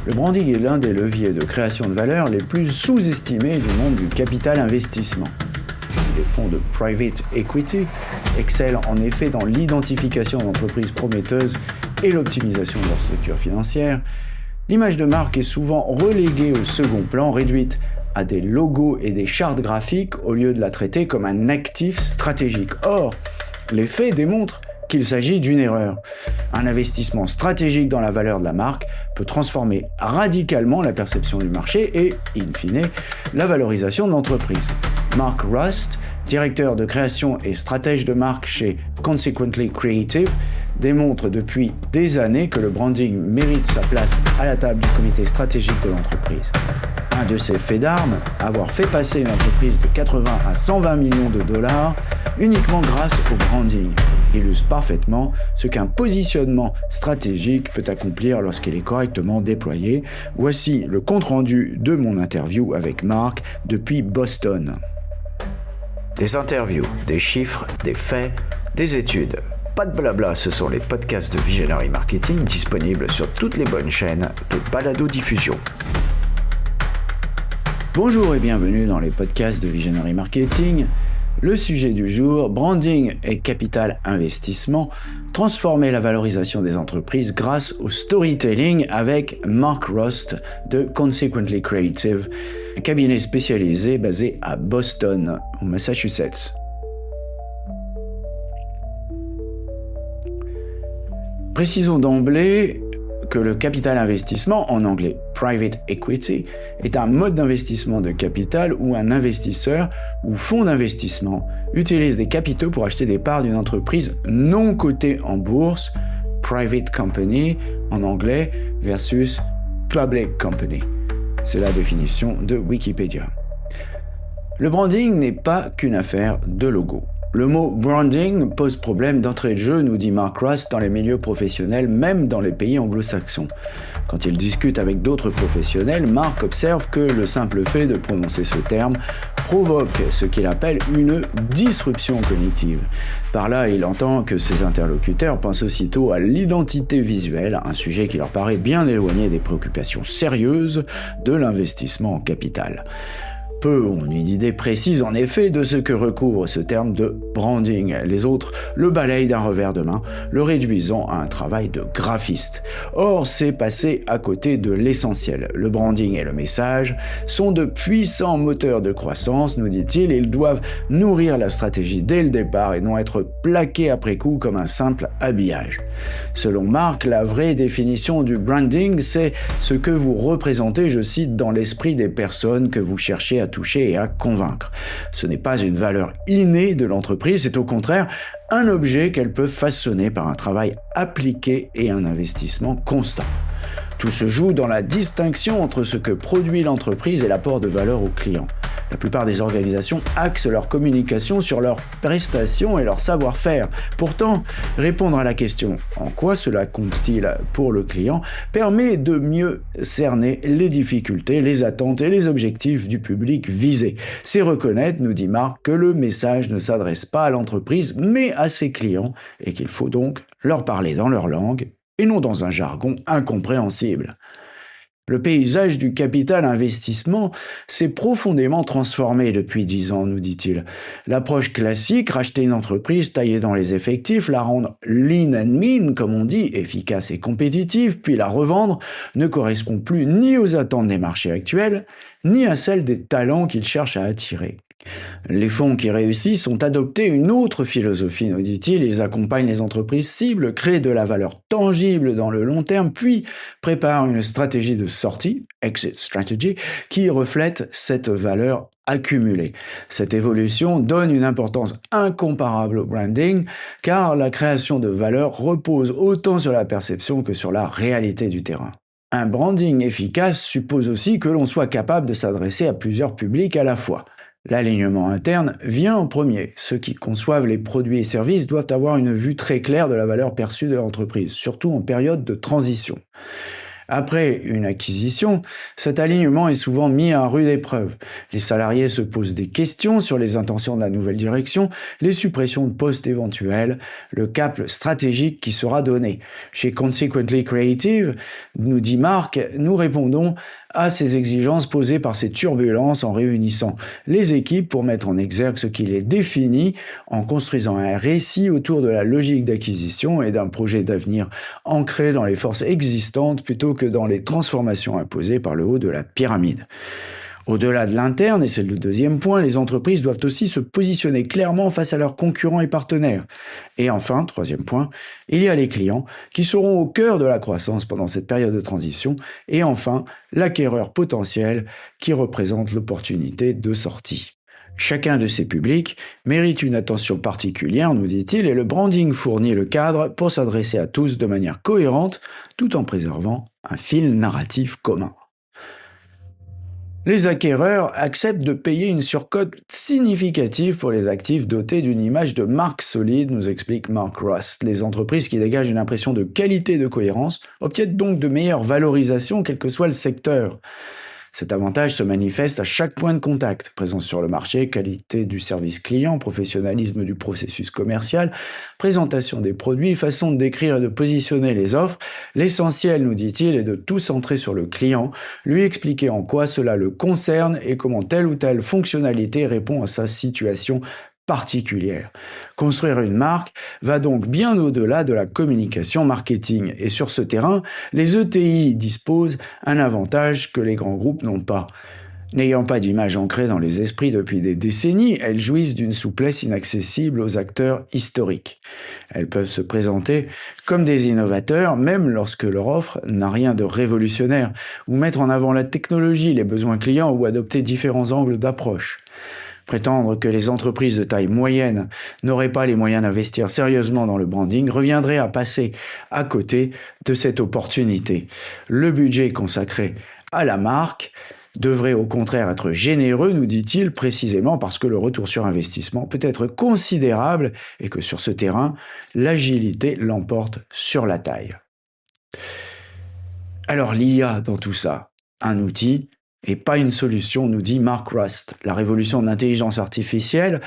Le branding est l'un des leviers de création de valeur les plus sous-estimés du monde du capital-investissement. Les fonds de private equity excellent en effet dans l'identification d'entreprises prometteuses et l'optimisation de leur structure financière. L'image de marque est souvent reléguée au second plan, réduite à des logos et des chartes graphiques au lieu de la traiter comme un actif stratégique. Or, les faits démontrent qu'il s'agit d'une erreur. Un investissement stratégique dans la valeur de la marque peut transformer radicalement la perception du marché et, in fine, la valorisation de l'entreprise. Mark Rust, directeur de création et stratège de marque chez Consequently Creative, démontre depuis des années que le branding mérite sa place à la table du comité stratégique de l'entreprise. Un de ses faits d'armes, avoir fait passer une entreprise de 80 à 120 millions de dollars uniquement grâce au branding, illustre parfaitement ce qu'un positionnement stratégique peut accomplir lorsqu'il est correctement déployé. Voici le compte-rendu de mon interview avec Mark depuis Boston. Des interviews, des chiffres, des faits, des études. Pas de blabla, ce sont les podcasts de Visionary Marketing disponibles sur toutes les bonnes chaînes de balado-diffusion. Bonjour et bienvenue dans les podcasts de Visionary Marketing. Le sujet du jour, branding et capital-investissement, transformer la valorisation des entreprises grâce au storytelling avec Mark Rust de Consequently Creative, un cabinet spécialisé basé à Boston, au Massachusetts. Précisons d'emblée que le capital-investissement, en anglais private equity, est un mode d'investissement de capital où un investisseur ou fonds d'investissement utilise des capitaux pour acheter des parts d'une entreprise non cotée en bourse, private company en anglais versus public company. C'est la définition de Wikipédia. Le branding n'est pas qu'une affaire de logo. Le mot branding pose problème d'entrée de jeu, nous dit Mark Rust, dans les milieux professionnels, même dans les pays anglo-saxons. Quand il discute avec d'autres professionnels, Mark observe que le simple fait de prononcer ce terme provoque ce qu'il appelle une disruption cognitive. Par là, il entend que ses interlocuteurs pensent aussitôt à l'identité visuelle, un sujet qui leur paraît bien éloigné des préoccupations sérieuses de l'investissement en capital. Peu ont une idée précise en effet de ce que recouvre ce terme de branding. Les autres le balayent d'un revers de main, le réduisant à un travail de graphiste. Or, c'est passer à côté de l'essentiel. Le branding et le message sont de puissants moteurs de croissance, nous dit-il, et ils doivent nourrir la stratégie dès le départ et non être plaqués après coup comme un simple habillage. Selon Mark, la vraie définition du branding, c'est ce que vous représentez, je cite, dans l'esprit des personnes que vous cherchez à toucher et à convaincre. Ce n'est pas une valeur innée de l'entreprise, c'est au contraire un objet qu'elle peut façonner par un travail appliqué et un investissement constant. Tout se joue dans la distinction entre ce que produit l'entreprise et l'apport de valeur aux clients. La plupart des organisations axent leur communication sur leurs prestations et leur savoir-faire. Pourtant, répondre à la question « en quoi cela compte-t-il pour le client ?» permet de mieux cerner les difficultés, les attentes et les objectifs du public visé. C'est reconnaître, nous dit Mark, que le message ne s'adresse pas à l'entreprise mais à ses clients et qu'il faut donc leur parler dans leur langue et non dans un jargon incompréhensible. Le paysage du capital-investissement s'est profondément transformé depuis 10 ans, nous dit-il. L'approche classique, racheter une entreprise, tailler dans les effectifs, la rendre lean and mean, comme on dit, efficace et compétitive, puis la revendre, ne correspond plus ni aux attentes des marchés actuels, ni à celles des talents qu'ils cherchent à attirer. Les fonds qui réussissent ont adopté une autre philosophie, nous dit-il. Ils accompagnent les entreprises cibles, créent de la valeur tangible dans le long terme, puis préparent une stratégie de sortie, exit strategy, qui reflète cette valeur accumulée. Cette évolution donne une importance incomparable au branding, car la création de valeur repose autant sur la perception que sur la réalité du terrain. Un branding efficace suppose aussi que l'on soit capable de s'adresser à plusieurs publics à la fois. L'alignement interne vient en premier. Ceux qui conçoivent les produits et services doivent avoir une vue très claire de la valeur perçue de l'entreprise, surtout en période de transition. Après une acquisition, cet alignement est souvent mis à rude épreuve. Les salariés se posent des questions sur les intentions de la nouvelle direction, les suppressions de postes éventuelles, le cap stratégique qui sera donné. Chez Consequently Creative, nous dit Marque, nous répondons à ces exigences posées par ces turbulences en réunissant les équipes pour mettre en exergue ce qui les définit, en construisant un récit autour de la logique d'acquisition et d'un projet d'avenir ancré dans les forces existantes plutôt que dans les transformations imposées par le haut de la pyramide. Au-delà de l'interne, et c'est le deuxième point, les entreprises doivent aussi se positionner clairement face à leurs concurrents et partenaires. Et enfin, troisième point, il y a les clients qui seront au cœur de la croissance pendant cette période de transition. Et enfin, l'acquéreur potentiel qui représente l'opportunité de sortie. Chacun de ces publics mérite une attention particulière, nous dit-il, et le branding fournit le cadre pour s'adresser à tous de manière cohérente, tout en préservant un fil narratif commun. Les acquéreurs acceptent de payer une surcote significative pour les actifs dotés d'une image de marque solide, nous explique Mark Rust. Les entreprises qui dégagent une impression de qualité et de cohérence obtiennent donc de meilleures valorisations, quel que soit le secteur. Cet avantage se manifeste à chaque point de contact. Présence sur le marché, qualité du service client, professionnalisme du processus commercial, présentation des produits, façon de décrire et de positionner les offres. L'essentiel, nous dit-il, est de tout centrer sur le client, lui expliquer en quoi cela le concerne et comment telle ou telle fonctionnalité répond à sa situation particulière. Construire une marque va donc bien au-delà de la communication marketing. Et sur ce terrain, les ETI disposent un avantage que les grands groupes n'ont pas. N'ayant pas d'image ancrée dans les esprits depuis des décennies, elles jouissent d'une souplesse inaccessible aux acteurs historiques. Elles peuvent se présenter comme des innovateurs, même lorsque leur offre n'a rien de révolutionnaire, ou mettre en avant la technologie, les besoins clients ou adopter différents angles d'approche. Prétendre que les entreprises de taille moyenne n'auraient pas les moyens d'investir sérieusement dans le branding reviendrait à passer à côté de cette opportunité. Le budget consacré à la marque devrait au contraire être généreux, nous dit-il, précisément parce que le retour sur investissement peut être considérable et que sur ce terrain, l'agilité l'emporte sur la taille. Alors l'IA dans tout ça, un outil et pas une solution, nous dit Mark Rust. La révolution de l'intelligence artificielle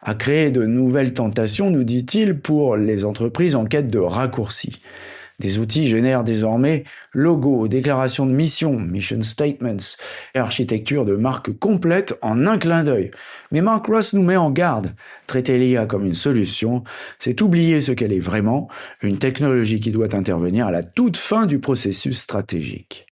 a créé de nouvelles tentations, nous dit-il, pour les entreprises en quête de raccourcis. Des outils génèrent désormais logos, déclarations de mission, mission statements, et architecture de marque complète en un clin d'œil. Mais Mark Rust nous met en garde. Traiter l'IA comme une solution, c'est oublier ce qu'elle est vraiment, une technologie qui doit intervenir à la toute fin du processus stratégique.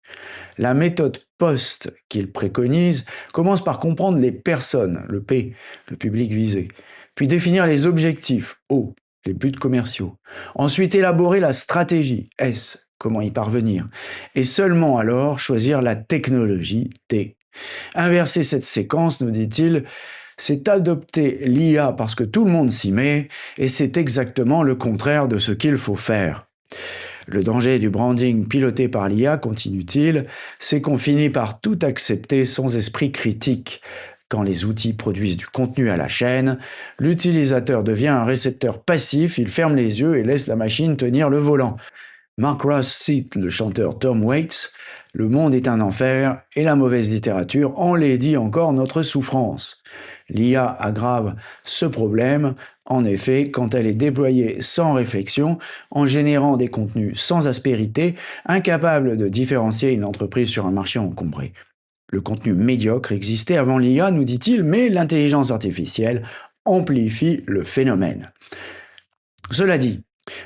La méthode POST qu'il préconise commence par comprendre les personnes, le P, le public visé, puis définir les objectifs, O, les buts commerciaux. Ensuite, élaborer la stratégie, S, comment y parvenir. Et seulement alors choisir la technologie, T. Inverser cette séquence, nous dit-il, c'est adopter l'IA parce que tout le monde s'y met, et c'est exactement le contraire de ce qu'il faut faire. Le danger du branding piloté par l'IA, continue-t-il, c'est qu'on finit par tout accepter sans esprit critique. Quand les outils produisent du contenu à la chaîne, l'utilisateur devient un récepteur passif, il ferme les yeux et laisse la machine tenir le volant. Mark Ross cite le chanteur Tom Waits, « Le monde est un enfer et la mauvaise littérature enlaidit encore notre souffrance ». L'IA aggrave ce problème, en effet, quand elle est déployée sans réflexion, en générant des contenus sans aspérité, incapable de différencier une entreprise sur un marché encombré. Le contenu médiocre existait avant l'IA, nous dit-il, mais l'intelligence artificielle amplifie le phénomène. Cela dit,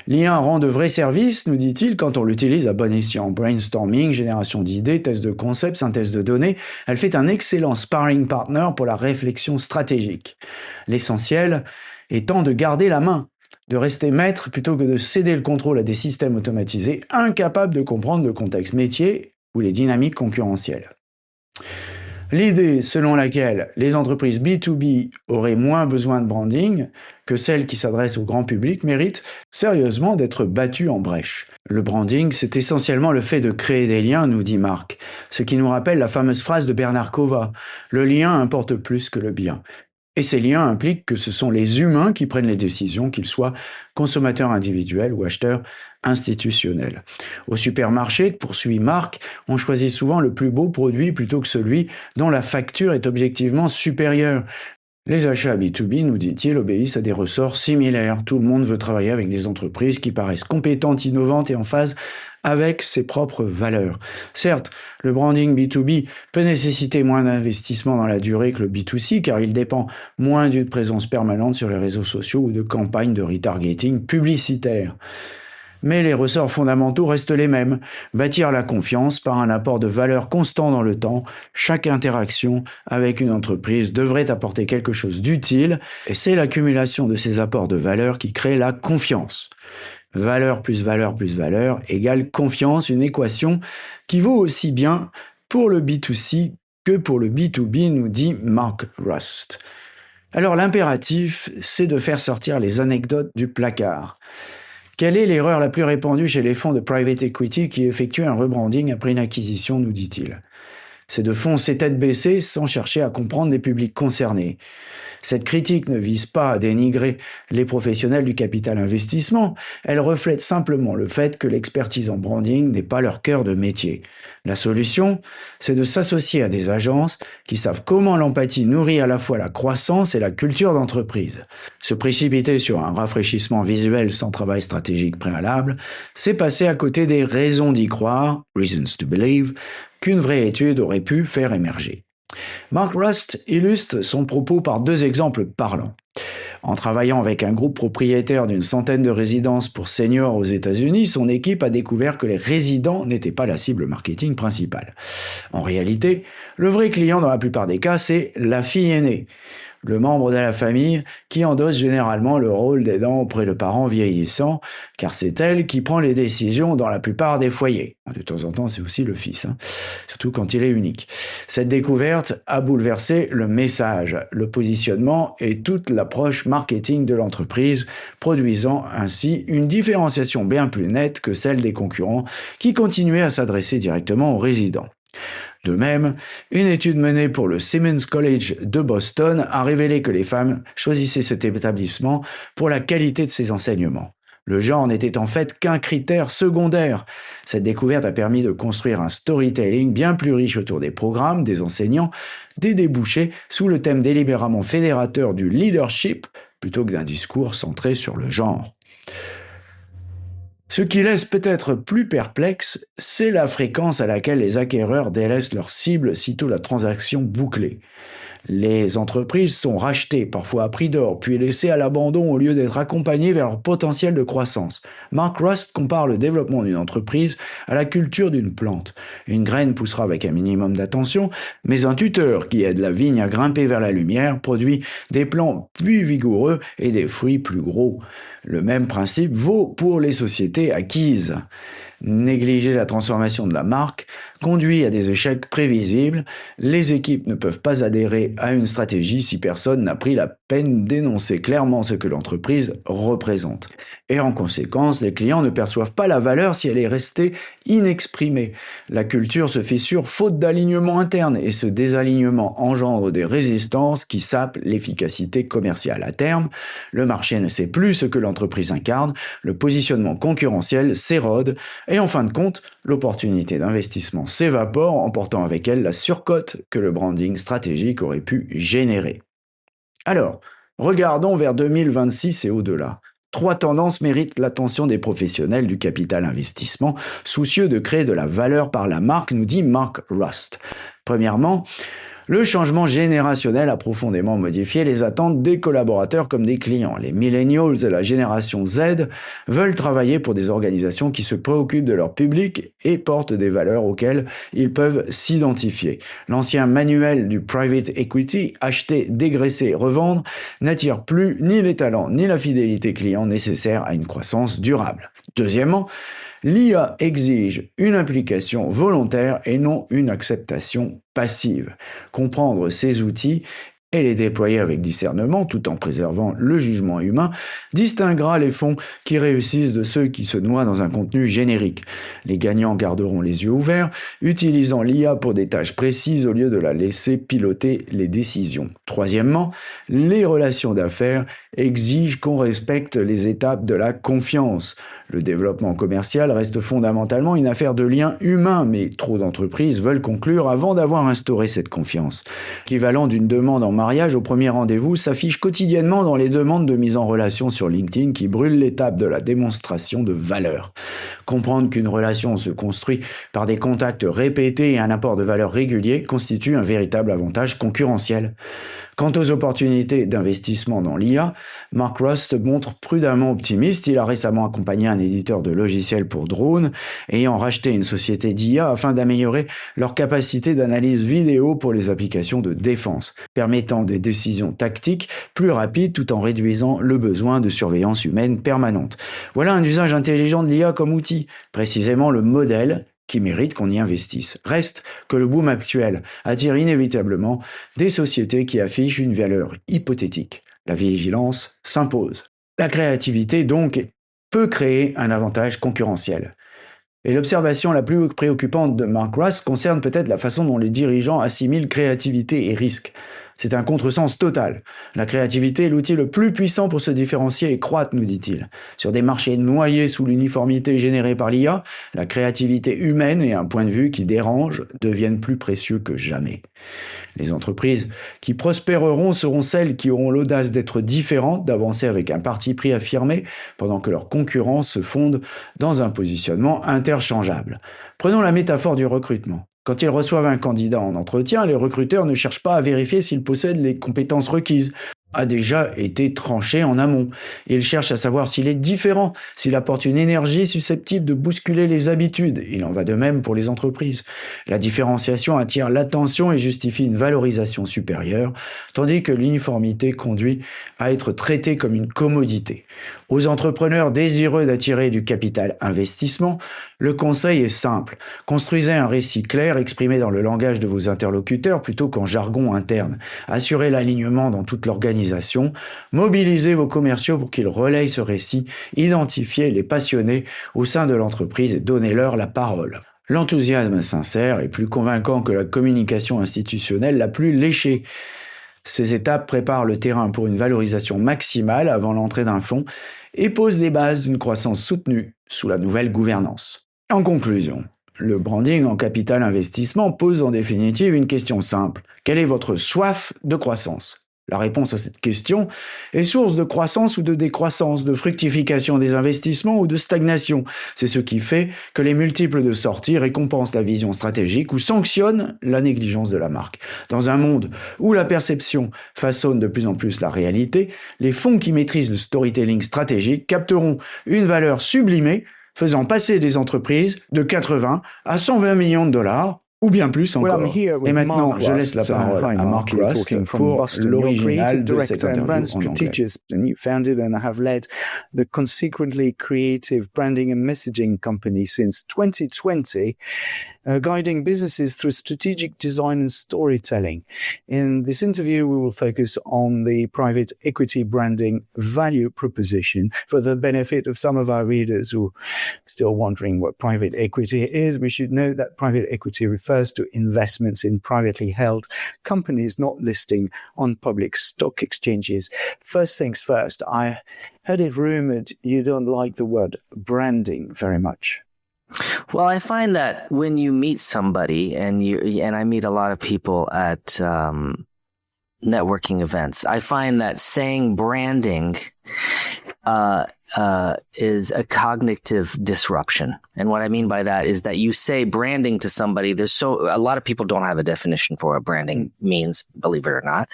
l'IA rend de vrais services, nous dit-il, quand on l'utilise à bon escient. Brainstorming, génération d'idées, test de concepts, synthèse de données, elle fait un excellent sparring partner pour la réflexion stratégique. L'essentiel étant de garder la main, de rester maître plutôt que de céder le contrôle à des systèmes automatisés incapables de comprendre le contexte métier ou les dynamiques concurrentielles. L'idée selon laquelle les entreprises B2B auraient moins besoin de branding que celles qui s'adressent au grand public mérite sérieusement d'être battue en brèche. Le branding, c'est essentiellement le fait de créer des liens, nous dit Marc, ce qui nous rappelle la fameuse phrase de Bernard Cova « Le lien importe plus que le bien ». Et ces liens impliquent que ce sont les humains qui prennent les décisions, qu'ils soient consommateurs individuels ou acheteurs institutionnels. Au supermarché, poursuit Marc, on choisit souvent le plus beau produit plutôt que celui dont la facture est objectivement supérieure. Les achats B2B, nous dit-il, obéissent à des ressorts similaires. Tout le monde veut travailler avec des entreprises qui paraissent compétentes, innovantes et en phase avec ses propres valeurs. Certes, le branding B2B peut nécessiter moins d'investissement dans la durée que le B2C car il dépend moins d'une présence permanente sur les réseaux sociaux ou de campagnes de retargeting publicitaire. Mais les ressorts fondamentaux restent les mêmes. Bâtir la confiance par un apport de valeur constant dans le temps. Chaque interaction avec une entreprise devrait apporter quelque chose d'utile et c'est l'accumulation de ces apports de valeur qui crée la confiance. Valeur plus valeur plus valeur égale confiance, une équation qui vaut aussi bien pour le B2C que pour le B2B, nous dit Mark Rust. Alors l'impératif, c'est de faire sortir les anecdotes du placard. Quelle est l'erreur la plus répandue chez les fonds de private equity qui effectuent un rebranding après une acquisition, nous dit-il? C'est de foncer tête baissée sans chercher à comprendre les publics concernés. Cette critique ne vise pas à dénigrer les professionnels du capital-investissement, elle reflète simplement le fait que l'expertise en branding n'est pas leur cœur de métier. La solution, c'est de s'associer à des agences qui savent comment l'empathie nourrit à la fois la croissance et la culture d'entreprise. Se précipiter sur un rafraîchissement visuel sans travail stratégique préalable, c'est passer à côté des raisons d'y croire, reasons to believe, qu'une vraie étude aurait pu faire émerger. Mark Rust illustre son propos par deux exemples parlants. En travaillant avec un groupe propriétaire d'une centaine de résidences pour seniors aux États-Unis, son équipe a découvert que les résidents n'étaient pas la cible marketing principale. En réalité, le vrai client dans la plupart des cas, c'est la fille aînée, le membre de la famille qui endosse généralement le rôle d'aidant auprès de parents vieillissants, car c'est elle qui prend les décisions dans la plupart des foyers. De temps en temps, c'est aussi le fils, surtout quand il est unique. Cette découverte a bouleversé le message, le positionnement et toute l'approche marketing de l'entreprise, produisant ainsi une différenciation bien plus nette que celle des concurrents qui continuaient à s'adresser directement aux résidents. De même, une étude menée pour le Simmons College de Boston a révélé que les femmes choisissaient cet établissement pour la qualité de ses enseignements. Le genre n'était en fait qu'un critère secondaire. Cette découverte a permis de construire un storytelling bien plus riche autour des programmes, des enseignants, des débouchés, sous le thème délibérément fédérateur du leadership, plutôt que d'un discours centré sur le genre. Ce qui laisse peut-être plus perplexe, c'est la fréquence à laquelle les acquéreurs délaissent leur cible sitôt la transaction bouclée. Les entreprises sont rachetées, parfois à prix d'or, puis laissées à l'abandon au lieu d'être accompagnées vers leur potentiel de croissance. Mark Rust compare le développement d'une entreprise à la culture d'une plante. Une graine poussera avec un minimum d'attention, mais un tuteur qui aide la vigne à grimper vers la lumière produit des plants plus vigoureux et des fruits plus gros. Le même principe vaut pour les sociétés acquises. Négliger la transformation de la marque conduit à des échecs prévisibles. Les équipes ne peuvent pas adhérer à une stratégie si personne n'a pris la peine d'énoncer clairement ce que l'entreprise représente. Et en conséquence, les clients ne perçoivent pas la valeur si elle est restée inexprimée. La culture se fissure faute d'alignement interne et ce désalignement engendre des résistances qui sapent l'efficacité commerciale. À terme, le marché ne sait plus ce que l'entreprise incarne, le positionnement concurrentiel s'érode et en fin de compte, l'opportunité d'investissement s'évapore, emportant avec elle la surcote que le branding stratégique aurait pu générer. Alors, regardons vers 2026 et au-delà. 3 tendances méritent l'attention des professionnels du capital-investissement, soucieux de créer de la valeur par la marque, nous dit Mark Rust. Premièrement, le changement générationnel a profondément modifié les attentes des collaborateurs comme des clients. Les millennials et la génération Z veulent travailler pour des organisations qui se préoccupent de leur public et portent des valeurs auxquelles ils peuvent s'identifier. L'ancien manuel du private equity, acheter, dégraisser, revendre, n'attire plus ni les talents ni la fidélité client nécessaires à une croissance durable. Deuxièmement, l'IA exige une implication volontaire et non une acceptation passive. Comprendre ces outils et les déployer avec discernement tout en préservant le jugement humain, distinguera les fonds qui réussissent de ceux qui se noient dans un contenu générique. Les gagnants garderont les yeux ouverts, utilisant l'IA pour des tâches précises au lieu de la laisser piloter les décisions. Troisièmement, les relations d'affaires exigent qu'on respecte les étapes de la confiance. Le développement commercial reste fondamentalement une affaire de liens humains, mais trop d'entreprises veulent conclure avant d'avoir instauré cette confiance. L'équivalent d'une demande en mariage au premier rendez-vous s'affiche quotidiennement dans les demandes de mise en relation sur LinkedIn qui brûlent l'étape de la démonstration de valeur. Comprendre qu'une relation se construit par des contacts répétés et un apport de valeur régulier constitue un véritable avantage concurrentiel. Quant aux opportunités d'investissement dans l'IA, Mark Ross se montre prudemment optimiste. Il a récemment accompagné un éditeur de logiciels pour drones ayant racheté une société d'IA afin d'améliorer leur capacité d'analyse vidéo pour les applications de défense, permettant des décisions tactiques plus rapides tout en réduisant le besoin de surveillance humaine permanente. Voilà un usage intelligent de l'IA comme outil, précisément le modèle qui mérite qu'on y investisse. Reste que le boom actuel attire inévitablement des sociétés qui affichent une valeur hypothétique. La vigilance s'impose. La créativité, donc, peut créer un avantage concurrentiel. Et l'observation la plus préoccupante de Mark Ross concerne peut-être la façon dont les dirigeants assimilent créativité et risque. C'est un contresens total. La créativité est l'outil le plus puissant pour se différencier et croître, nous dit-il. Sur des marchés noyés sous l'uniformité générée par l'IA, la créativité humaine et un point de vue qui dérange deviennent plus précieux que jamais. Les entreprises qui prospéreront seront celles qui auront l'audace d'être différentes, d'avancer avec un parti pris affirmé, pendant que leurs concurrents se fondent dans un positionnement interchangeable. Prenons la métaphore du recrutement. Quand ils reçoivent un candidat en entretien, les recruteurs ne cherchent pas à vérifier s'il possède les compétences requises. A déjà été tranché en amont. Il cherche à savoir s'il est différent, s'il apporte une énergie susceptible de bousculer les habitudes. Il en va de même pour les entreprises. La différenciation attire l'attention et justifie une valorisation supérieure, tandis que l'uniformité conduit à être traitée comme une commodité. Aux entrepreneurs désireux d'attirer du capital-investissement, le conseil est simple. Construisez un récit clair exprimé dans le langage de vos interlocuteurs plutôt qu'en jargon interne. Assurez l'alignement dans toute l'organisation. Mobilisez vos commerciaux pour qu'ils relayent ce récit, identifiez les passionnés au sein de l'entreprise et donnez-leur la parole. L'enthousiasme sincère est plus convaincant que la communication institutionnelle la plus léchée. Ces étapes préparent le terrain pour une valorisation maximale avant l'entrée d'un fonds et posent les bases d'une croissance soutenue sous la nouvelle gouvernance. En conclusion, le branding en capital-investissement pose en définitive une question simple. Quelle est votre soif de croissance ? La réponse à cette question est source de croissance ou de décroissance, de fructification des investissements ou de stagnation. C'est ce qui fait que les multiples de sorties récompensent la vision stratégique ou sanctionnent la négligence de la marque. Dans un monde où la perception façonne de plus en plus la réalité, les fonds qui maîtrisent le storytelling stratégique capteront une valeur sublimée, faisant passer des entreprises de 80 à 120 millions de dollars, ou bien plus encore. Et maintenant, je laisse la parole à Mark Ross pour l'original de cette interview en anglais. You founded and have led the consequently creative branding and messaging company since 2020, guiding businesses through strategic design and storytelling. In this interview, we will focus on the private equity branding value proposition. For the benefit of some of our readers who are still wondering what private equity is, we should note that private equity refers to investments in privately held companies not listing on public stock exchanges. First things first, I heard it rumored you don't like the word branding very much. Well, I find that when you meet somebody, and I meet a lot of people at networking events, I find that saying branding is a cognitive disruption. And what I mean by that is that you say branding to somebody, a lot of people don't have a definition for what branding means, believe it or not.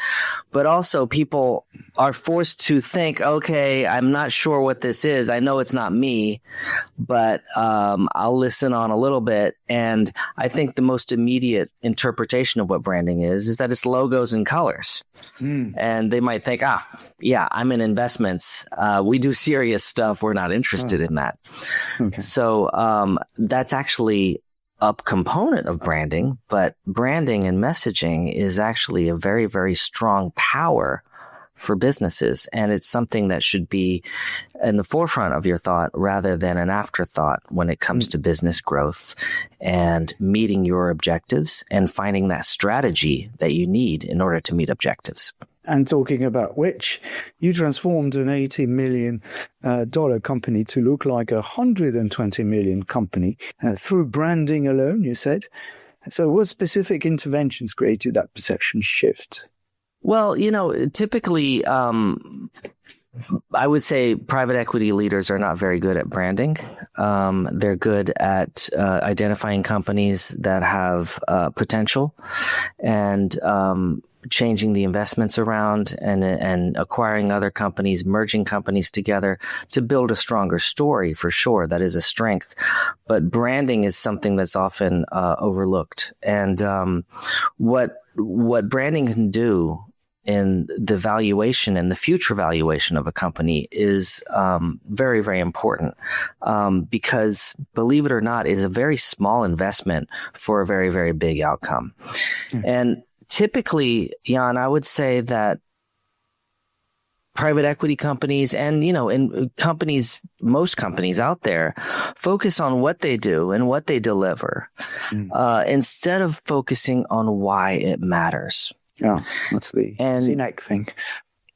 But also people are forced to think, okay, I'm not sure what this is. I know it's not me, but I'll listen on a little bit. And I think the most immediate interpretation of what branding is that it's logos and colors. And they might think, yeah, I'm in investments. We do serious stuff. We're not interested in that. Okay. So that's actually up component of branding, but branding and messaging is actually a very, very strong power for businesses. And it's something that should be in the forefront of your thought rather than an afterthought when it comes to business growth and meeting your objectives and finding that strategy that you need in order to meet objectives. And talking about which, you transformed an $80 million company to look like a $120 million company through branding alone, you said. So what specific interventions created that perception shift? Well, typically, I would say private equity leaders are not very good at branding. They're good at identifying companies that have potential and changing the investments around and acquiring other companies, merging companies together to build a stronger story, for sure. That is a strength. But branding is something that's often overlooked. And what branding can do in the valuation and the future valuation of a company is very, very important because, believe it or not, it is a very small investment for a very, very big outcome. And typically, Jan, I would say that private equity companies and, in companies, most companies out there focus on what they do and what they deliver instead of focusing on why it matters. Yeah, that's the cynic thing.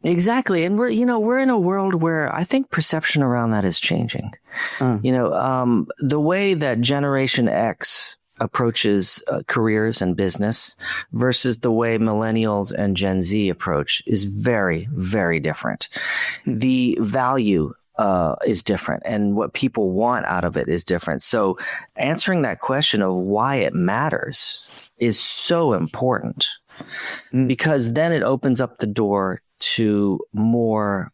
Exactly. And we're in a world where I think perception around that is changing. The way that Generation X approaches careers and business versus the way millennials and Gen Z approach is very, very different. The value is different and what people want out of it is different. So answering that question of why it matters is so important because then it opens up the door to more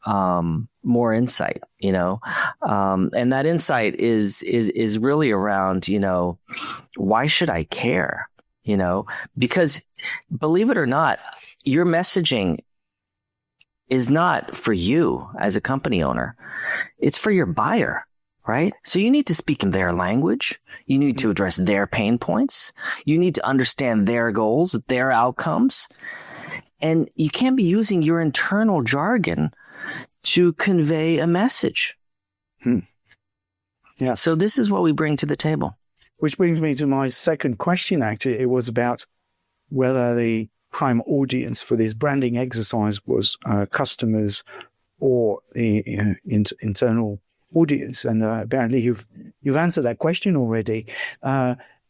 insight, and that insight is really around, why should I care? Because believe it or not, your messaging is not for you as a company owner. It's for your buyer, right? So you need to speak in their language. You need to address their pain points. You need to understand their goals, their outcomes. And you can't be using your internal jargon to convey a message. Yeah. So this is what we bring to the table. Which brings me to my second question, actually. It was about whether the prime audience for this branding exercise was customers or the internal audience. And apparently you've answered that question already.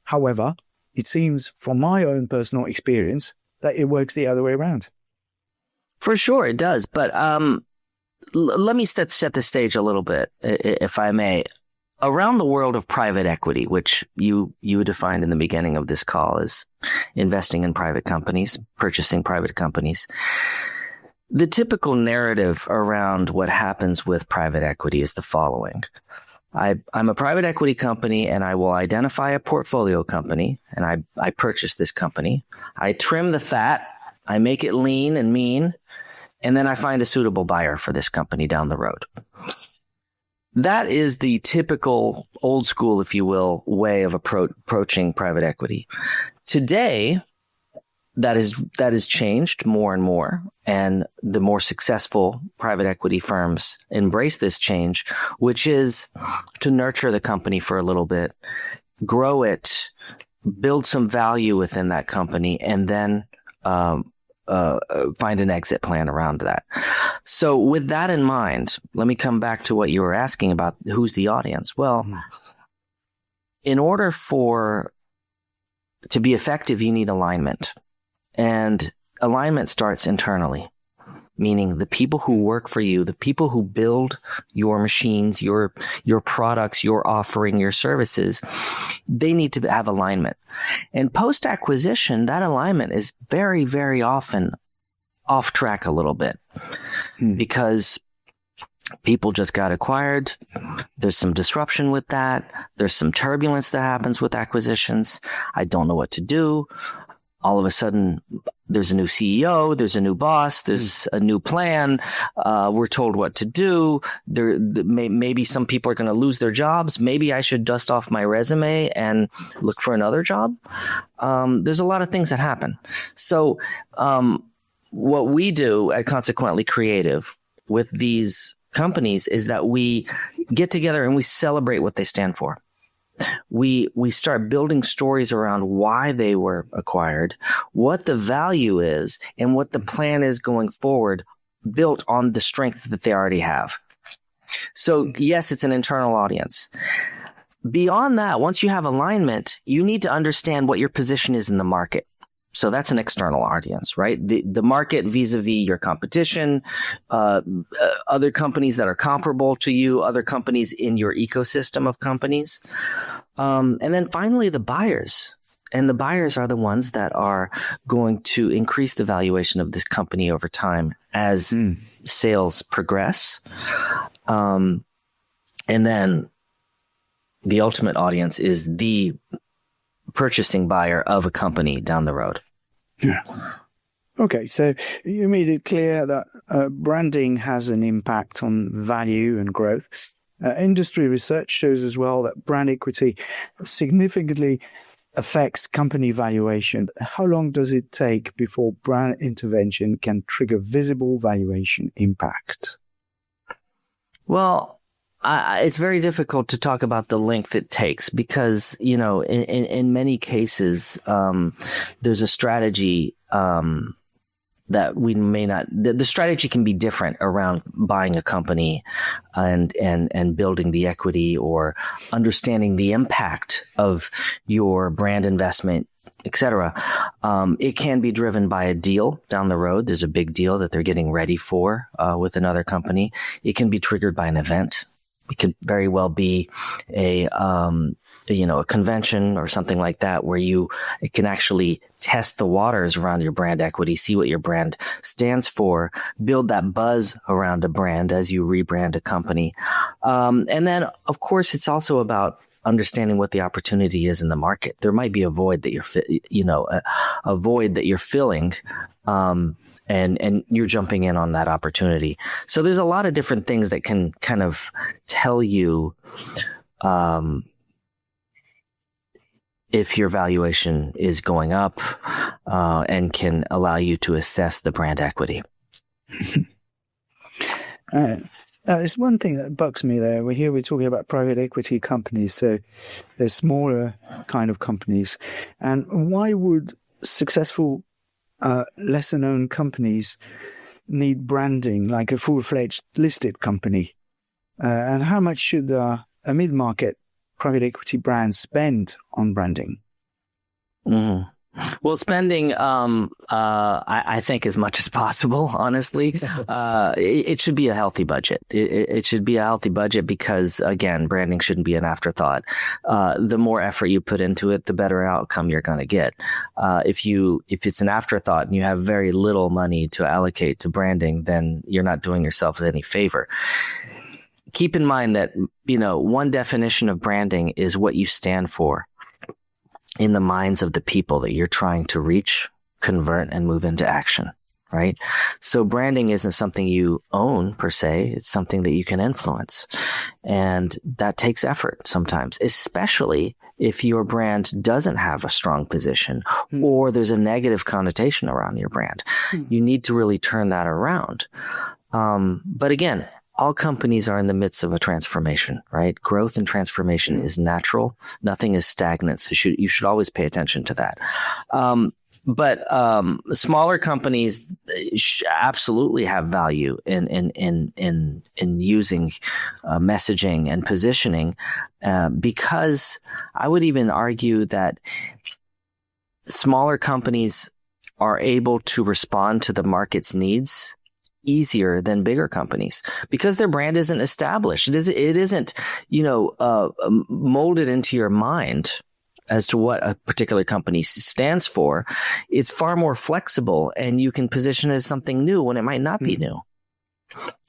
However, it seems from my own personal experience that it works the other way around. For sure, it does. But let me set the stage a little bit, if I may. Around the world of private equity, which you defined in the beginning of this call as investing in private companies, purchasing private companies, the typical narrative around what happens with private equity is the following. I'm a private equity company and I will identify a portfolio company and I purchase this company. I trim the fat, I make it lean and mean, and then I find a suitable buyer for this company down the road. That is the typical old school, if you will, way of approaching private equity. Today, that is changed more and more, and the more successful private equity firms embrace this change, which is to nurture the company for a little bit, grow it, build some value within that company, and then find an exit plan around that. So with that in mind, let me come back to what you were asking about who's the audience. Well, in order to be effective, you need alignment. And alignment starts internally, meaning the people who work for you, the people who build your machines, your products, your offering, your services, they need to have alignment. And post-acquisition, that alignment is very, very often off track a little bit because people just got acquired. There's some disruption with that. There's some turbulence that happens with acquisitions. I don't know what to do. all of a sudden there's a new CEO, there's a new boss, there's a new plan. We're told what to do. Maybe some people are going to lose their jobs. Maybe I should dust off my resume and look for another job. There's a lot of things that happen. So what we do at Consequently Creative with these companies is that we get together and we celebrate what they stand for. We start building stories around why they were acquired, what the value is, and what the plan is going forward, built on the strength that they already have. So yes, it's an internal audience. Beyond that, once you have alignment, you need to understand what your position is in the market. So that's an external audience, right? The market vis-a-vis your competition, other companies that are comparable to you, other companies in your ecosystem of companies. And then finally, the buyers. And the buyers are the ones that are going to increase the valuation of this company over time as sales progress. And then the ultimate audience is the purchasing buyer of a company down the road. Yeah. Okay, so you made it clear that branding has an impact on value and growth. Industry research shows as well that brand equity significantly affects company valuation. How long does it take before brand intervention can trigger visible valuation impact? Well, it's very difficult to talk about the length it takes because, you know, in many cases, there's a strategy that we may not. The strategy can be different around buying a company and building the equity or understanding the impact of your brand investment, etc. It can be driven by a deal down the road. There's a big deal that they're getting ready for with another company. It can be triggered by an event. It could very well be a convention or something like that where it can actually test the waters around your brand equity, see what your brand stands for, build that buzz around a brand as you rebrand a company. And then, of course, it's also about understanding what the opportunity is in the market. There might be a void that you're filling. And you're jumping in on that opportunity. So there's a lot of different things that can kind of tell you if your valuation is going up and can allow you to assess the brand equity. There's one thing that bugs me there. We're talking about private equity companies, so they're smaller kind of companies. And why would successful lesser known companies need branding like a full-fledged listed company? And how much should a mid-market private equity brand spend on branding? Well, spending, I think as much as possible, honestly. It should be a healthy budget. It should be a healthy budget because, again, branding shouldn't be an afterthought. The more effort you put into it, the better outcome you're going to get. If it's an afterthought and you have very little money to allocate to branding, then you're not doing yourself any favor. Keep in mind that, one definition of branding is what you stand for in the minds of the people that you're trying to reach, convert, and move into action, right? So branding isn't something you own per se. It's something that you can influence. And that takes effort sometimes, especially if your brand doesn't have a strong position or there's a negative connotation around your brand. You need to really turn that around. But again, all companies are in the midst of a transformation, right? Growth and transformation is natural. Nothing is stagnant. So you should always pay attention to that. But smaller companies absolutely have value in using messaging and positioning, because I would even argue that smaller companies are able to respond to the market's needs easier than bigger companies because their brand isn't established. It isn't molded into your mind as to what a particular company stands for. It's far more flexible, and you can position it as something new when it might not be new,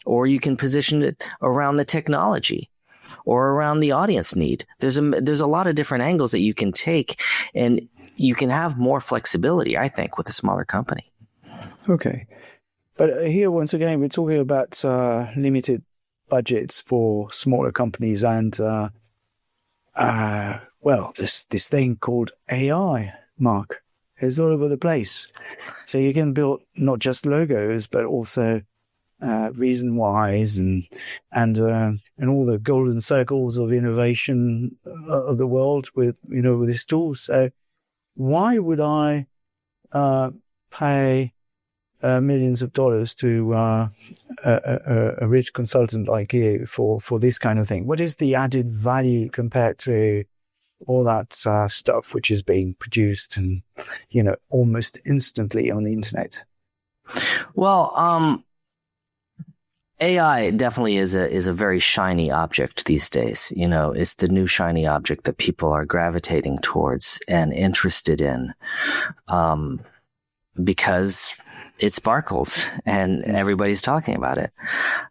or you can position it around the technology or around the audience need. There's a lot of different angles that you can take, and you can have more flexibility, I think, with a smaller company. Okay. But here, once again, we're talking about limited budgets for smaller companies and, this thing called AI, Mark, is all over the place. So you can build not just logos, but also reason whys and all the golden circles of innovation of the world with this tool. So why would I pay millions of dollars to a rich consultant like you for this kind of thing? What is the added value compared to all that stuff which is being produced and almost instantly on the internet? Well, AI definitely is a very shiny object these days. It's the new shiny object that people are gravitating towards and interested in, because it sparkles and everybody's talking about it.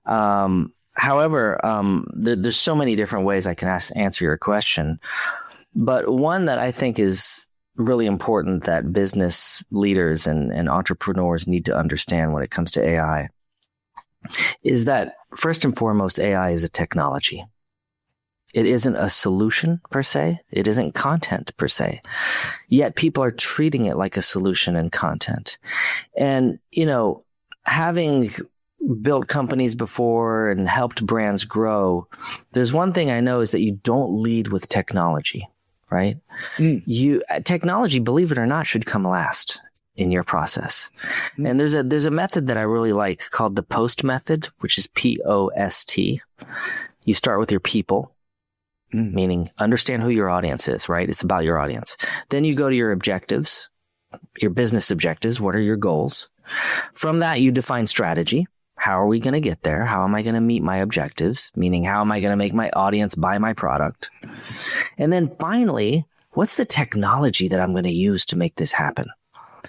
However, there's so many different ways I can answer your question, but one that I think is really important that business leaders and entrepreneurs need to understand when it comes to AI is that, first and foremost, AI is a technology. It isn't a solution per se. It isn't content per se. Yet people are treating it like a solution and content. And, having built companies before and helped brands grow, there's one thing I know is that you don't lead with technology, right? Technology, believe it or not, should come last in your process. And there's a method that I really like called the POST method, which is POST. You start with your people, meaning understand who your audience is, right? It's about your audience. Then you go to your objectives, your business objectives. What are your goals? From that, you define strategy. How are we going to get there? How am I going to meet my objectives? Meaning, how am I going to make my audience buy my product? And then finally, what's the technology that I'm going to use to make this happen?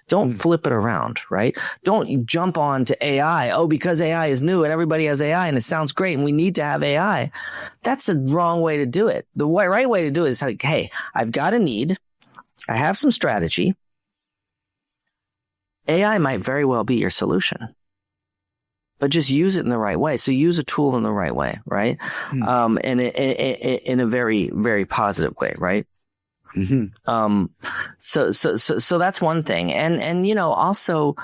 Don't flip it around, right? Don't jump on to AI. Oh, because AI is new and everybody has AI and it sounds great and we need to have AI. That's the wrong way to do it. The right way to do it is like, hey, I've got a need. I have some strategy. AI might very well be your solution, but just use it in the right way. So use a tool in the right way, right? And in a very, very positive way, right? So that's one thing. And also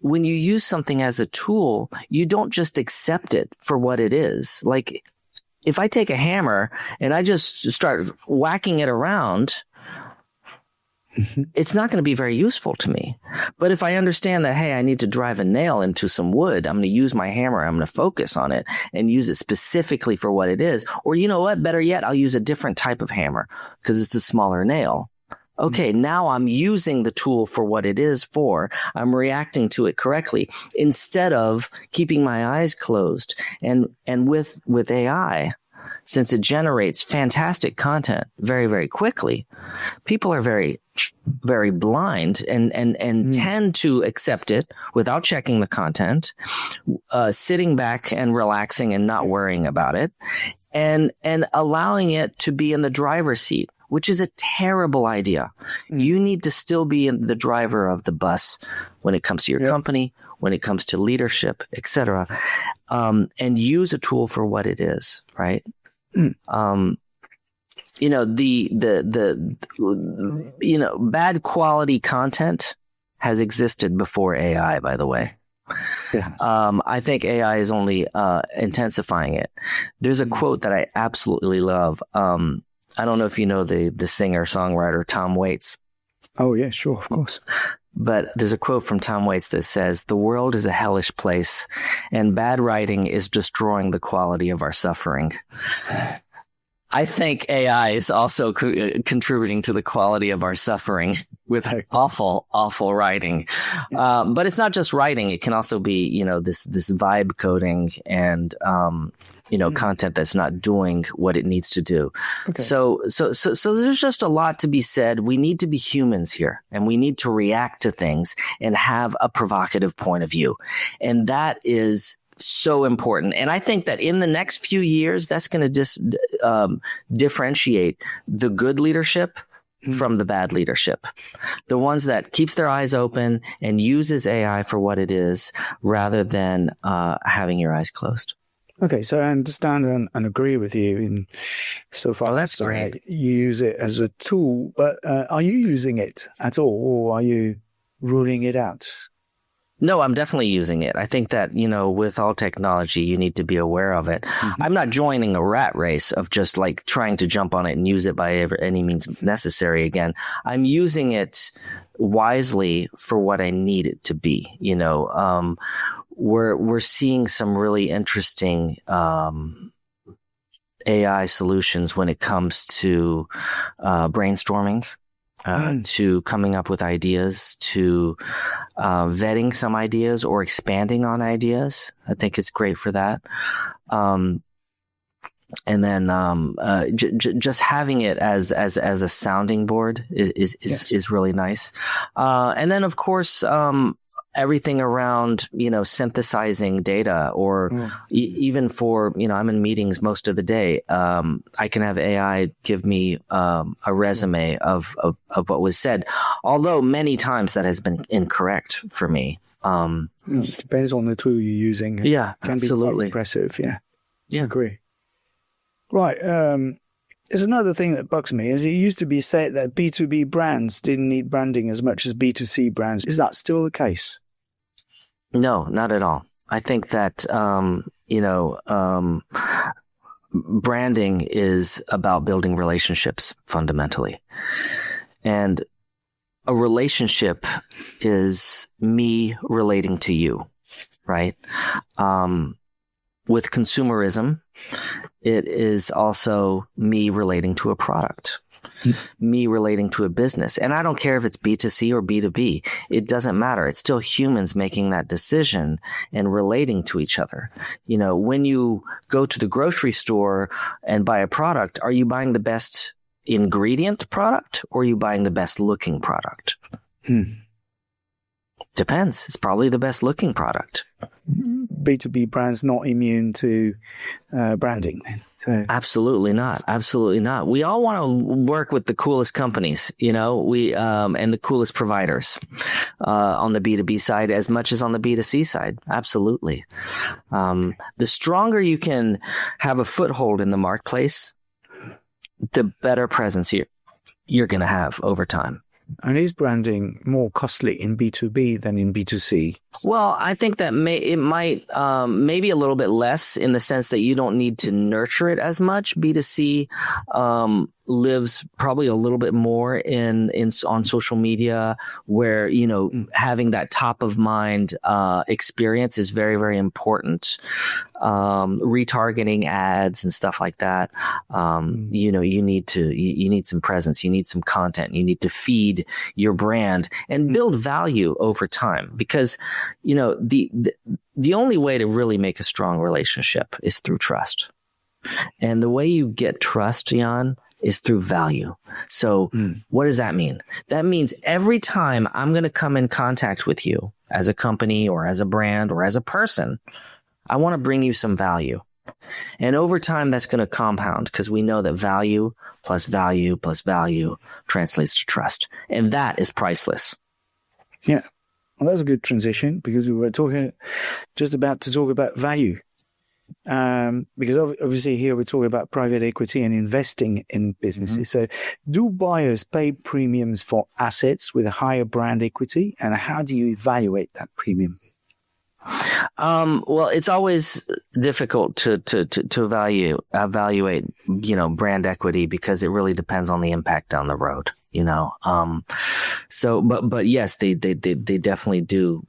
when you use something as a tool, you don't just accept it for what it is. Like if I take a hammer and I just start whacking it around, it's not going to be very useful to me. But if I understand that, hey, I need to drive a nail into some wood, I'm going to use my hammer. I'm going to focus on it and use it specifically for what it is. Or you know what? Better yet, I'll use a different type of hammer because it's a smaller nail. Okay, now I'm using the tool for what it is for. I'm reacting to it correctly instead of keeping my eyes closed. And with AI, since it generates fantastic content very, very quickly, people are very, very blind and tend to accept it without checking the content, sitting back and relaxing and not worrying about it, and allowing it to be in the driver's seat, which is a terrible idea. You need to still be in the driver of the bus when it comes to your company, when it comes to leadership, etc., and use a tool for what it is, right? Bad quality content has existed before AI, by the way. I think AI is only intensifying it. There's a quote that I absolutely love. I don't know if you know the singer-songwriter Tom Waits. Oh, yeah, sure, of course. But there's a quote from Tom Waits that says, "The world is a hellish place, and bad writing is destroying the quality of our suffering." I think AI is also contributing to the quality of our suffering with awful, awful writing. But it's not just writing. It can also be, this vibe coding and, content that's not doing what it needs to do. Okay. So there's just a lot to be said. We need to be humans here, and we need to react to things and have a provocative point of view. And that is so important. And I think that in the next few years, that's going to differentiate the good leadership from the bad leadership. The ones that keeps their eyes open and uses AI for what it is rather than having your eyes closed. Okay, so I understand and agree with you in so far. Oh, that's great. You use it as a tool, but are you using it at all, or are you ruling it out? No, I'm definitely using it. I think that, with all technology, you need to be aware of it. Mm-hmm. I'm not joining a rat race of just like trying to jump on it and use it by any means necessary again. I'm using it wisely for what I need it to be. We're seeing some really interesting AI solutions when it comes to brainstorming. To coming up with ideas, to vetting some ideas or expanding on ideas. I think it's great for that. And then just having it as a sounding board is really nice. And then of course everything around synthesizing data or even for I'm in meetings most of the day. I can have AI give me a resume of what was said, although many times that has been incorrect for me. Depends on the tool you're using. Yeah, can absolutely be quite impressive. Yeah, I agree. Right. There's another thing that bugs me. Is it used to be said that B2B brands didn't need branding as much as B2C brands. Is that still the case? No, not at all. I think that, branding is about building relationships fundamentally. And a relationship is me relating to you, right? With consumerism, it is also me relating to a product. Me relating to a business. And I don't care if it's B2C or B2B. It doesn't matter. It's still humans making that decision and relating to each other. When you go to the grocery store and buy a product, are you buying the best ingredient product or are you buying the best looking product? Depends. It's probably the best looking product. B2B brands not immune to branding then. So absolutely not. Absolutely not. We all want to work with the coolest companies, and the coolest providers on the B2B side as much as on the B2C side. Absolutely. The stronger you can have a foothold in the marketplace, the better presence you're going to have over time. And is branding more costly in B2B than in B2C? Well, I think that maybe a little bit less in the sense that you don't need to nurture it as much. B2C lives probably a little bit more on social media, where having that top of mind experience is very, very important. Retargeting ads and stuff like that. You need some presence, you need some content, you need to feed your brand and build value over time, because the only way to really make a strong relationship is through trust. And the way you get trust, Jan, is through value. So what does that mean? That means every time I'm going to come in contact with you as a company or as a brand or as a person, I want to bring you some value. And over time, that's going to compound, because we know that value plus value plus value translates to trust. And that is priceless. Yeah. Well, that's a good transition, because we were just about to talk about value. Because obviously here we're talking about private equity and investing in businesses. So do buyers pay premiums for assets with a higher brand equity? And how do you evaluate that premium? Well, it's always difficult to evaluate, brand equity, because it really depends on the impact down the road, but yes, they definitely do,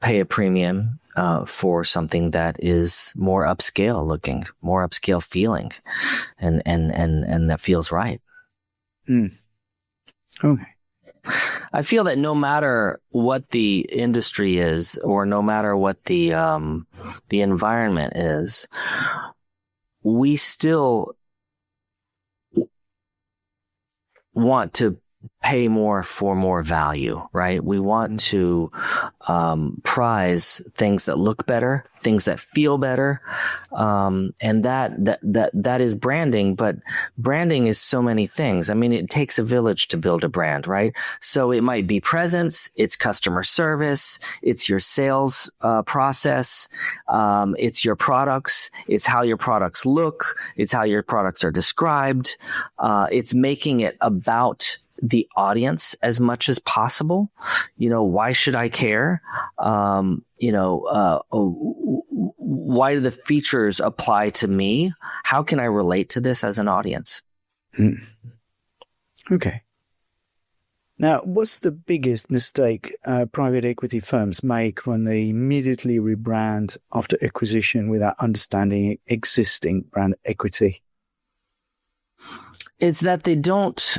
pay a premium, for something that is more upscale looking, more upscale feeling, and that feels right. Okay. I feel that no matter what the industry is, or no matter what the environment is, we still want to pay more for more value, right? We want to prize things that look better, things that feel better, and that is branding. But branding is so many things. I mean, it takes a village to build a brand, right? So it might be presence, it's customer service, it's your sales process, it's your products, it's how your products look, it's how your products are described, it's making it about the audience as much as possible. Why should I care? Why do the features apply to me? How can I relate to this as an audience? Okay. Now, what's the biggest mistake private equity firms make when they immediately rebrand after acquisition without understanding existing brand equity? It's that they don't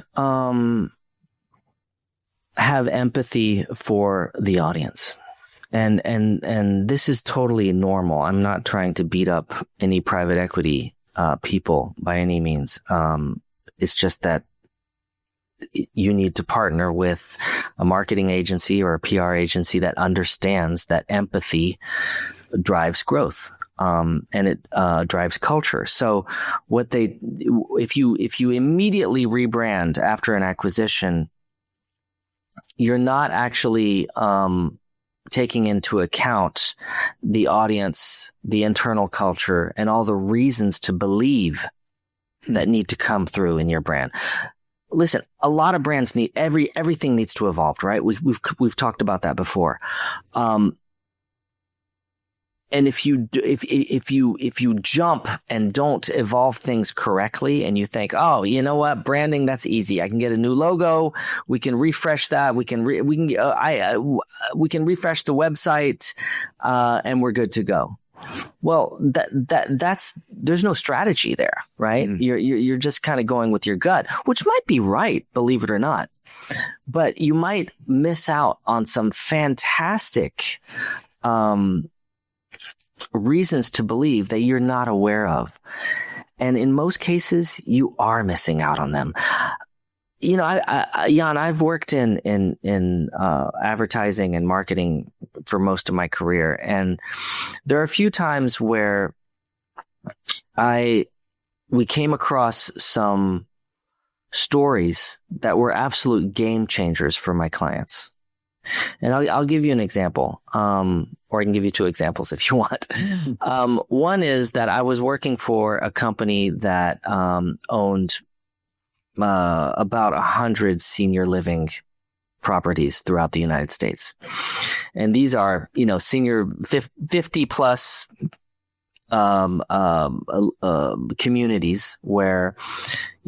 have empathy for the audience. And this is totally normal. I'm not trying to beat up any private equity people by any means. It's just that you need to partner with a marketing agency or a PR agency that understands that empathy drives growth. And it drives culture. So if you immediately rebrand after an acquisition, you're not actually taking into account the audience, the internal culture, and all the reasons to believe that need to come through in your brand. Listen, a lot of brands need everything needs to evolve, right? We've talked about that before. And if you jump and don't evolve things correctly, and you think, oh, you know what, branding, that's easy. I can get a new logo. We can refresh that. We can refresh the website, and we're good to go. Well, that's there's no strategy there, right? You're just kind of going with your gut, which might be right, believe it or not. But you might miss out on some fantastic reasons to believe that you're not aware of. And in most cases, you are missing out on them. Jan, I've worked in advertising and marketing for most of my career. And there are a few times where we came across some stories that were absolute game changers for my clients. And I'll give you an example, or I can give you two examples if you want. One is that I was working for a company that owned about 100 senior living properties throughout the United States. And these are, senior 50 plus communities where,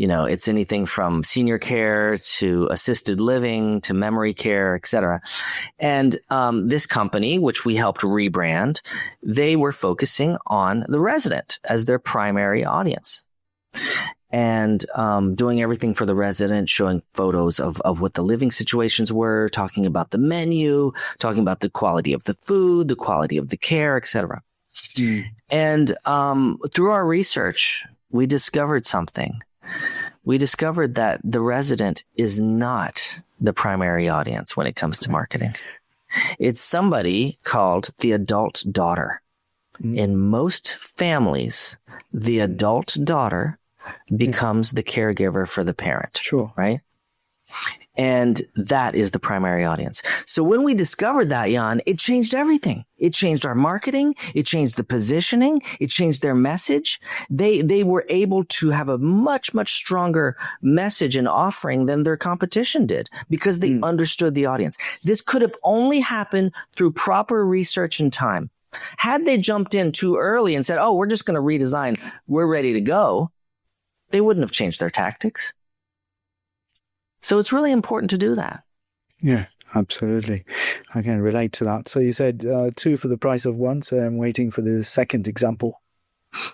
it's anything from senior care to assisted living to memory care, et cetera. And this company, which we helped rebrand, they were focusing on the resident as their primary audience. And doing everything for the resident, showing photos of what the living situations were, talking about the menu, talking about the quality of the food, the quality of the care, et cetera. And through our research, we discovered something. We discovered that the resident is not the primary audience when it comes to marketing. It's somebody called the adult daughter. In most families, the adult daughter becomes the caregiver for the parent. Sure. Right? And that is the primary audience. So when we discovered that, Jan, it changed everything. It changed our marketing. It changed the positioning. It changed their message. They were able to have a much, much stronger message and offering than their competition did because they understood the audience. This could have only happened through proper research and time. Had they jumped in too early and said, oh, we're just going to redesign, we're ready to go, they wouldn't have changed their tactics. So it's really important to do that. Yeah, absolutely. I can relate to that. So you said two for the price of one, so I'm waiting for the second example.